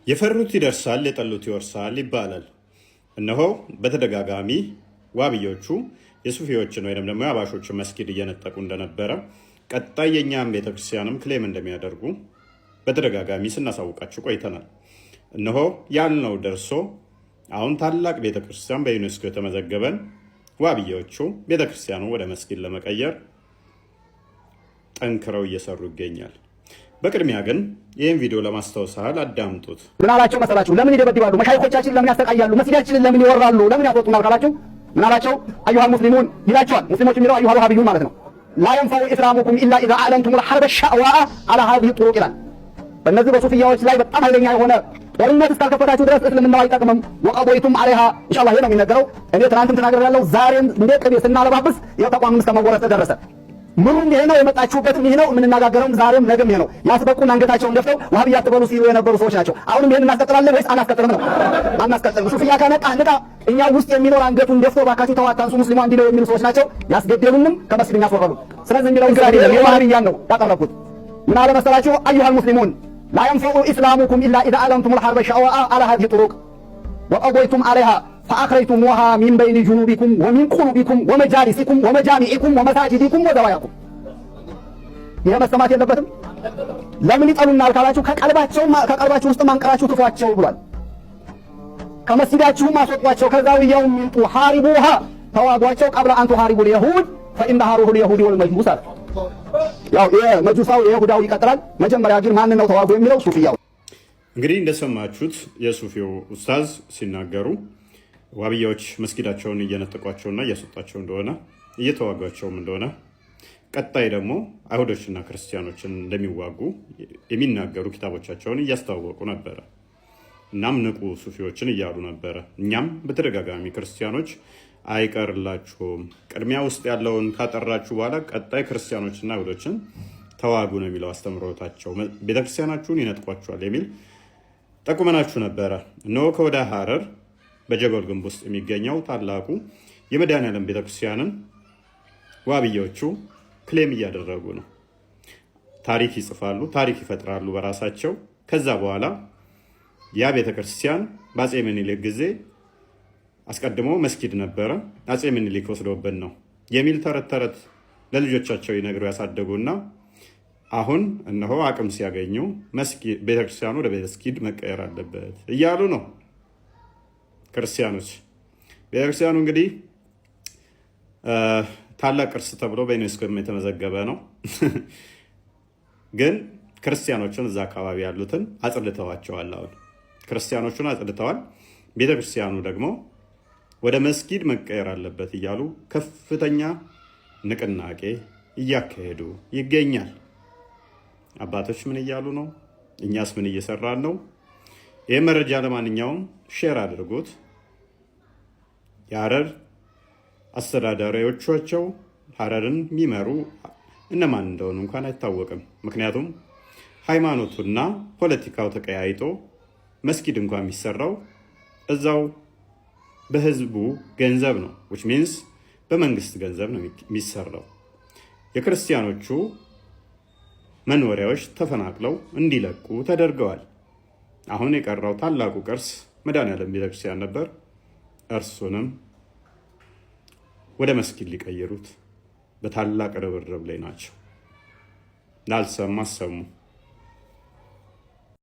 የፈሩት ይደርሳል የጠሉት ይወርሳል ይባላል። እነሆ በተደጋጋሚ ዋብዮቹ የሱፊዎችን ወይንም ደግሞ የአባሾችን መስጊድ እየነጠቁ እንደነበረ ቀጣይ የኛም ቤተክርስቲያንም ክሌም እንደሚያደርጉ በተደጋጋሚ ስናሳውቃችሁ ቆይተናል። እነሆ ያልነው ደርሶ አሁን ታላቅ ቤተክርስቲያን በዩኔስኮ የተመዘገበን ዋብዮቹ ቤተክርስቲያኑ ወደ መስጊድ ለመቀየር ጠንክረው እየሰሩ ይገኛል። በቅድሚያ ግን ይህን ቪዲዮ ለማስታወስ ያህል አዳምጡት። ምን አላቸው መሰላችሁ? ለምን ይደበድባሉ? መሻይኾቻችን ለምን ያስተቃያሉ? መስጊዳችንን ለምን ይወራሉ? ለምን ያስወጡናል ካላችሁ ምን አላቸው? አዩሃ ሙስሊሙን ይላቸዋል። ሙስሊሞች የሚለው አዩሃ ወሃቢዩን ማለት ነው። ላ የንፈዑ ኢስላሙኩም ኢላ ኢዛ አዕለንቱም ልሐርበ ሻእዋአ አላ ሃዚሂ ጡሩቅ ይላል። በእነዚህ በሱፊያዎች ላይ በጣም ኃይለኛ የሆነ ጦርነት እስካልከፈታችሁ ድረስ እስልምናው አይጠቅምም። ወቀቦይቱም አለይሃ ኢንሻአላህ ይሄ ነው የሚነገረው። እኔ ትናንትም ተናግሬያለሁ። ዛሬም እንደ ቅቤ ስናለባብስ ያው ተቋም እስከ መወረስ ተደረሰ። ምኑም ይሄ ነው የመጣችሁበትም ይሄ ነው የምንነጋገረውም ዛሬም ነገም ይሄ ነው። ያስበቁን አንገታቸውን ደፍተው ዋህብያ አትበሉ ሲሉ የነበሩ ሰዎች ናቸው። አሁንም ይሄን እናስቀጥላለን ወይስ አናስቀጥልም ነው? አናስቀጥልም። ሱፊያ ከነቃ ንቃ። እኛ ውስጥ የሚኖር አንገቱን ደፍቶ ባካችሁ ተዋታንሱ ሙስሊሙ እንዲለው የሚሉ ሰዎች ናቸው። ያስገደሉንም ከመስጊድ ያስወረዱ። ስለዚህ የሚለው እንግዲህ አይደለም የዋህብያን ነው ያቀረብኩት። ምን አለ መሰላችሁ? አዩሃል ሙስሊሙን ላ የንፈዑ ኢስላሙኩም ኢላ ኢዛ አዕለንቱም ልሐርበ ሸእዋአ አላ ሃዚሂ ጡሩቅ ወቀቦይቱም አለይሃ ፈአኽረጅቱሙሃ ሚን በይኒ ጁኑቢኩም ወሚን ቁሉቢኩም ወመጃሊሲኩም ወመጃሚዒኩም ወመሳጅዲኩም ወዘዋያኩም። ይሄ መሰማት የለበትም። ለምን ይጠሉናል ካላችሁ ከቀልባችሁ ውስጥ ማንቀራችሁ ክፏቸው ብሏል። ከመስጊዳችሁም አስወጧቸው። ከዛውያው ሚንጡ ሐሪቡሃ ተዋጓቸው ቀብለ አንቱ ሐሪቡል የሁድ ፈኢነሃ ሩሁል የሁድ ወልመጅሙስ አለ። ያው የመጁሳው የይሁዳው ይቀጥላል። መጀመሪያ ግን ማን ነው ተዋጉ የሚለው? ሱፊያው። እንግዲህ እንደሰማችሁት የሱፊው ኡስታዝ ሲናገሩ ዋብያዎች መስጊዳቸውን እየነጠቋቸውና እያስወጣቸው እንደሆነ እየተዋጓቸውም እንደሆነ ቀጣይ ደግሞ አይሁዶችና ክርስቲያኖችን እንደሚዋጉ የሚናገሩ ኪታቦቻቸውን እያስተዋወቁ ነበረ። እናም ንቁ ሱፊዎችን እያሉ ነበረ። እኛም በተደጋጋሚ ክርስቲያኖች አይቀርላችሁም፣ ቅድሚያ ውስጥ ያለውን ካጠራችሁ በኋላ ቀጣይ ክርስቲያኖችና አይሁዶችን ተዋጉ ነው የሚለው አስተምሮታቸው። ቤተክርስቲያናችሁን ይነጥቋችኋል የሚል ጠቁመናችሁ ነበረ። እነሆ ከወደ ሐረር በጀጎል ግንብ ውስጥ የሚገኘው ታላቁ የመድኃኔዓለም ቤተክርስቲያንን ዋብያዎቹ ክሌም እያደረጉ ነው። ታሪክ ይጽፋሉ፣ ታሪክ ይፈጥራሉ በራሳቸው። ከዛ በኋላ ያ ቤተክርስቲያን በአፄ ምኒልክ ጊዜ አስቀድሞ መስጊድ ነበረ፣ አፄ ምኒልክ ወስዶብን ነው የሚል ተረት ተረት ለልጆቻቸው ይነግሩ ያሳደጉና አሁን እነሆ አቅም ሲያገኙ ቤተክርስቲያኑ ወደ መስጊድ መቀየር አለበት እያሉ ነው ክርስቲያኖች። ቤተክርስቲያኑ እንግዲህ ታላቅ ቅርስ ተብሎ በዩኔስኮ የተመዘገበ ነው። ግን ክርስቲያኖችን እዛ አካባቢ ያሉትን አጽድተዋቸዋል። አሁን ክርስቲያኖቹን አጽድተዋል። ቤተክርስቲያኑ ደግሞ ወደ መስጊድ መቀየር አለበት እያሉ ከፍተኛ ንቅናቄ እያካሄዱ ይገኛል። አባቶች ምን እያሉ ነው? እኛስ ምን እየሰራን ነው? ይህ መረጃ ለማንኛውም ሼር አድርጉት። የሐረር አስተዳዳሪዎቻቸው ሐረርን የሚመሩ እነማን እንደሆኑ እንኳን አይታወቅም። ምክንያቱም ሃይማኖቱና ፖለቲካው ተቀያይቶ መስጊድ እንኳን የሚሰራው እዛው በህዝቡ ገንዘብ ነው። which means በመንግስት ገንዘብ ነው የሚሰራው። የክርስቲያኖቹ መኖሪያዎች ተፈናቅለው እንዲለቁ ተደርገዋል። አሁን የቀረው ታላቁ ቅርስ መድኃኔዓለም ቤተክርስቲያን ነበር። እርሱንም ወደ መስጊድ ሊቀይሩት በታላቅ ርብርብ ላይ ናቸው። ላልሰማ ሰሙ።